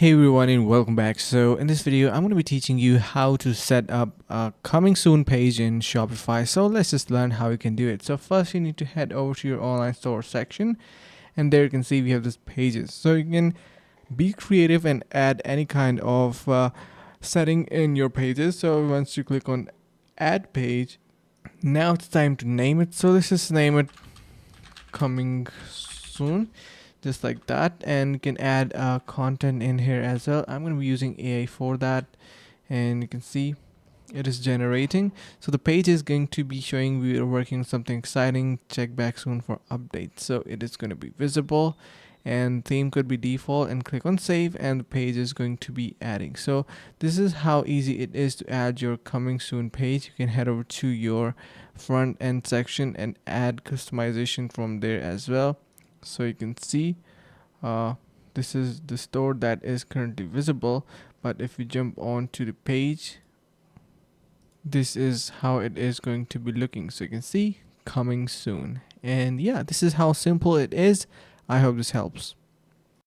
Hey everyone and welcome back. So in this video, I'm going to be teaching you how to set up a coming soon page in Shopify. So let's just learn how you can do it. So first you need to head over to your online store section, and there you can see we have this pages. So you can be creative and add any kind of setting in your pages. So once you click on add page, now it's time to name it. So let's just name it coming soon, just like that, and you can add content in here as well. I'm going to be using AI for that, and you can see it is generating. So the page is going to be showing we are working on something exciting, check back soon for updates. So it is going to be visible, and theme could be default, and click on save, and the page is going to be adding. So this is how easy it is to add your coming soon page. You can head over to your front end section and add customization from there as well. So you can see uh, this is the store that is currently visible, but if you jump on to the page, this is how it is going to be looking. So you can see coming soon, and yeah, this is how simple it is. I hope this helps.